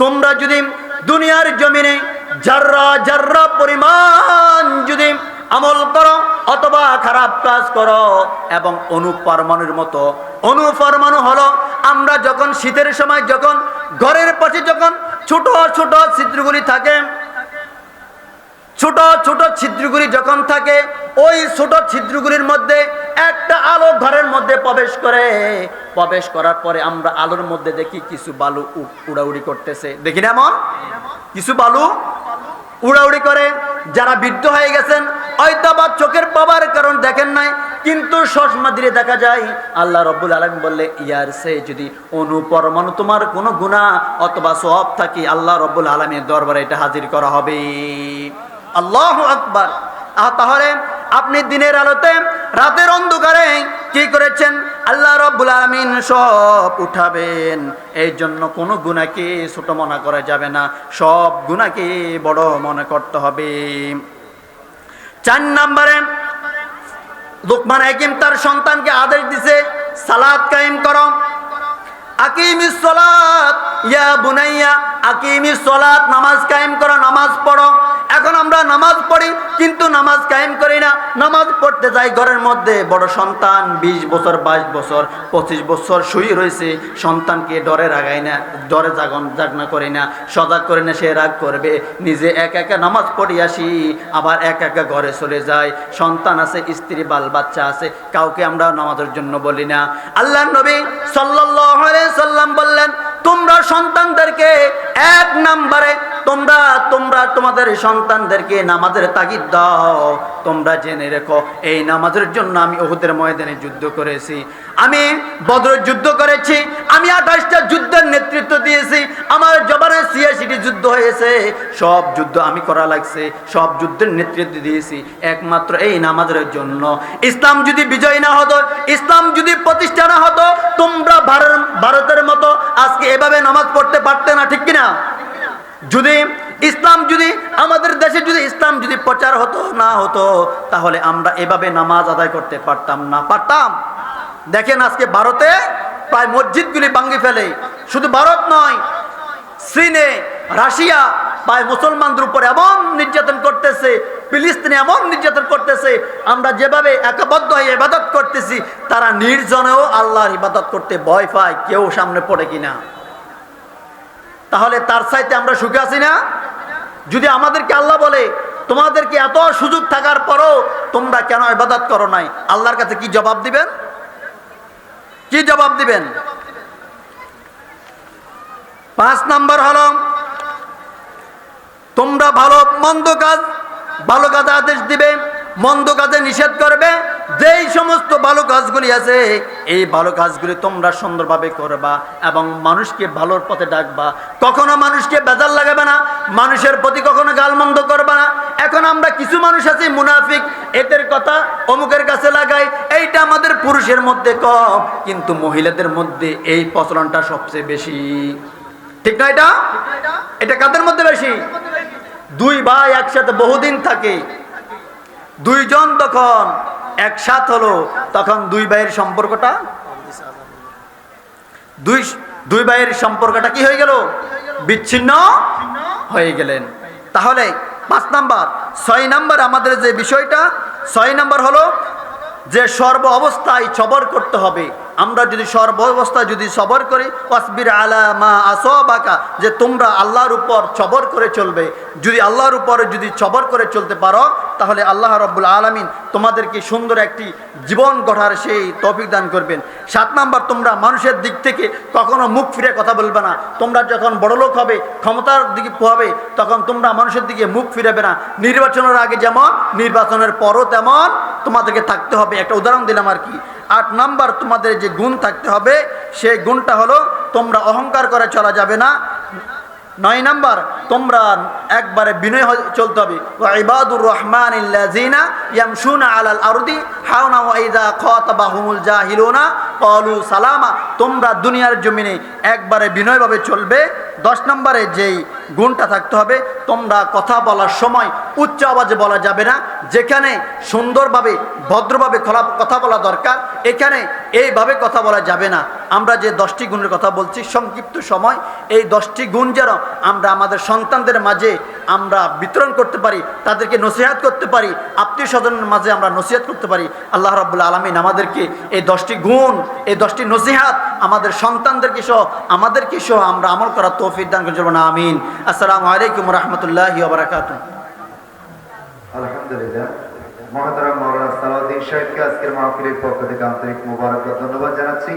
তোমরা যদি দুনিয়ার জমিনে যার্রা যার্রা পরিমাণ যদি আমল করো অথবা খারাপ কাজ করো, এবং অনুপরমাণুর মতো, অনুপরমাণু হলো আমরা যখন শীতের সময় যখন ঘরের পাশে যখন ছোট ছোট ছিদ্রগুলি থাকে, ছোট ছোট ছিদ্রগুলি যখন থাকে, ওই ছোট ছিদ্রগুলির মধ্যে একটা আলো ঘরের মধ্যে প্রবেশ করে, প্রবেশ করার পরে আমরা আলোর মধ্যে দেখি কিছু বালু উড়াউড়ি করতেছে, দেখি না এমন কিছু বালু উড়াউড়ি করে। যারা বৃদ্ধ হয়ে গেছেন হয়তো বা চোখের পাওয়ার কারণ দেখেন নাই, কিন্তু চশমা দিয়ে দেখা যায়। আল্লাহ রাব্বুল আলামিন বললে ইয়ার সে যদি অনুপরমাণু তোমার কোনো গুনাহ অথবা সওয়াব থাকে, আল্লাহ রাব্বুল আলামিনের দরবারে এটা হাজির করা হবে। আল্লাহু আকবার। তাহলে আপনি দিনের আলোতে রাতের অন্ধকারে কি করেছেন? আল্লাহ রাব্বুল আলামিন সব উঠাবেন। এই জন্য কোনো গুনাহকে ছোট মনে করা যাবে না, সব গুনাহকে বড় মনে করতে হবে। 4 নম্বরে লুকমান হাকিম তার সন্তানকে আদেশ দিছে সালাত কায়েম করো। আকিমিস সালাত ইয়া বুনাইয়া, আকিমিস সালাত, নামাজ কায়েম করো, নামাজ পড়ো। এখন আমরা নামাজ পড়ি কিন্তু নামাজ কায়েম করি না। নামাজ পড়তে যাই ঘরের মধ্যে, বড় সন্তান 20 বছর 22 বছর 25 বছর শুয়ে রয়েছে, সন্তানকে ডরে রাগাই না, ডরে জাগনা করি না, সজাগ করে না, সে রাগ করবে। নিজে একা একা নামাজ পড়ি আসি, আবার একা একা ঘরে চলে যায়। সন্তান আছে, স্ত্রী বাল বাচ্চা আছে, কাউকে আমরা নামাজের জন্য বলি না। আল্লাহর নবী সাল্লাল্লাহু আলাইহি সাল্লাম বললেন তোমরা সন্তানদেরকে 1 নম্বরে তোমরা তোমাদের সন্তানদেরকে নামাজের তাগিদ দাও। তোমরা জেনে রেখো এই নামাজের জন্য আমি উহুদের ময়দানে যুদ্ধ করেছি, আমি বদরের যুদ্ধ করেছি, আমি 28টা যুদ্ধের নেতৃত্ব দিয়েছি, আমার জবানে 86টি যুদ্ধ হয়েছে, সব যুদ্ধ আমি করা লাগছে, সব যুদ্ধের নেতৃত্ব দিয়েছি একমাত্র এই নামাজের জন্য। ইসলাম যদি বিজয় না হতো, ইসলাম যদি প্রতিষ্ঠা না হতো, তোমরা ভারতের মতো আজকে এভাবে নামাজ পড়তে পারতে না, ঠিক কিনা? যদি ইসলাম যদি আমাদের দেশে যদি ইসলাম যদি প্রচার হতো না হতো, তাহলে আমরা এভাবে নামাজ আদায় করতে পারতাম না, পারতাম? দেখেন আজকে ভারতে প্রায় মসজিদগুলি ভাঙি ফেলে। শুধু ভারত নয়, চীনে, রাশিয়া প্রায় মুসলমানদের উপর এমন নির্যাতন করতেছে, ফিলিস্তিনে এমন নির্যাতন করতেছে। আমরা যেভাবে একবদ্ধ হয়ে ইবাদত করতেছি, তারা নির্জনেও আল্লাহর ইবাদত করতে ভয় পায়, কেউ সামনে পড়ে কিনা। তাহলে তার চাইতে আমরা সুখে আছি না? যদি আমাদেরকে আল্লাহ বলে তোমাদেরকে এত সুযোগ থাকার পরও তোমরা কেন ইবাদত করো নাই, আল্লাহর কাছে কি জবাব দিবেন? কি জবাব দিবেন? 5 নম্বর হলো তোমরা ভালো কাজ আদেশ দিবে, মন্দ কাজে নিষেধ করবে। যেই সমস্ত ভালো কাজগুলি আছে এই ভালো কাজগুলি তোমরা সুন্দরভাবে করবা এবং মানুষকে ভালোর পথে ডাকবা। কখনো মানুষকে বেজার লাগাবে না, মানুষের প্রতি কখনো গালমন্দ করবা না। এখন আমরা কিছু মানুষ আছি মুনাফিক, এদের কথা অমুকের কাছে লাগাই, এইটা আমাদের পুরুষের মধ্যে কম, কিন্তু মহিলাদের মধ্যে এই প্রচলনটা সবচেয়ে বেশি, ঠিক না? এটা কাদের মধ্যে বেশি? 2 ভাই একসাথে বহুদিন থাকে, 2 জন তখন একসাথ হলো, তখন 2 ভাইয়ের সম্পর্কটা দুই ভাইয়ের সম্পর্কটা কি হয়ে গেল? বিচ্ছিন্ন হয়ে গেলেন। তাহলে 5 নাম্বার। 6 নাম্বার আমাদের যে বিষয়টা, 6 নাম্বার হলো যে সর্ব অবস্থায় সবর করতে হবে। আমরা যদি সর্ব অবস্থায় যদি সবর করি, ওয়াসবির আলা মা আসাবাকা, যে তোমরা আল্লাহর উপর সবর করে চলবে। যদি আল্লাহর উপরে যদি সবর করে চলতে পারো, তাহলে আল্লাহ রাব্বুল আলামিন তোমাদেরকে সুন্দর একটি জীবন গড়ার সেই তৌফিক দান করবেন। 7 নাম্বার, তোমরা মানুষের দিক থেকে কখনো মুখ ফিরে কথা বলবে না। তোমরা যখন বড়লোক হবে, ক্ষমতার দিকে হবে, তখন তোমরা মানুষের দিকে মুখ ফিরাবে না। নির্বাচনের আগে যেমন, নির্বাচনের পরও তেমন তোমাদেরকে থাকতে হবে। একটা উদাহরণ দিলাম আর কি। 8 নাম্বার, তোমাদের যে গুণ থাকতে হবে সেই গুণটা হলো তোমরা অহংকার করে চলা যাবে না। 9 নাম্বার, তোমরা একবারে বিনয় চলতে হবে। ওয়া ইবাদুর রহমানিল্লাযিনা ইয়ামশুনা আলাল আরদি হাওনা ওয়া ইযা খাতাবাহুমুল জাহিলুনা ক্বালু সালামা। তোমরা দুনিয়ার জমিনে একবারে বিনয়ভাবে চলবে। 10 নম্বরে যেই গুণটা থাকতে হবে। তোমরা কথা বলার সময় উচ্চ আওয়াজে বলা যাবে না, যেখানে সুন্দরভাবে ভদ্রভাবে কথা বলা দরকার এখানে এইভাবে কথা বলা যাবে না। আমরা যে 10টি গুণের কথা বলছি সংক্ষিপ্ত সময়, এই 10টি গুণ যেন আমরা আমাদের সন্তানদের মাঝে আমরা বিতরণ করতে পারি, তাদেরকে নসিহত করতে পারি, আত্মীয় স্বজনের মাঝে আমরা নসিহত করতে পারি। আল্লাহ রাব্বুল আলামিন আমাদেরকে এই 10টি গুণ, এই 10টি নসিহত আমাদের সন্তানদেরকে সহ আমাদেরকে সহ আমরা আমল করার তৌফিক দান করুন, আমিন। আসসালামু আলাইকুম ওয়া রাহমাতুল্লাহি ওয়া বারাকাতুহু। আলহামদুলিল্লাহ, মহতারাম মাওলানা সালাউদ্দিন সাহেবকে আজকের মাহফিলের পক্ষ থেকে আন্তরিক মোবারকবাদ ধন্যবাদ জানাচ্ছি।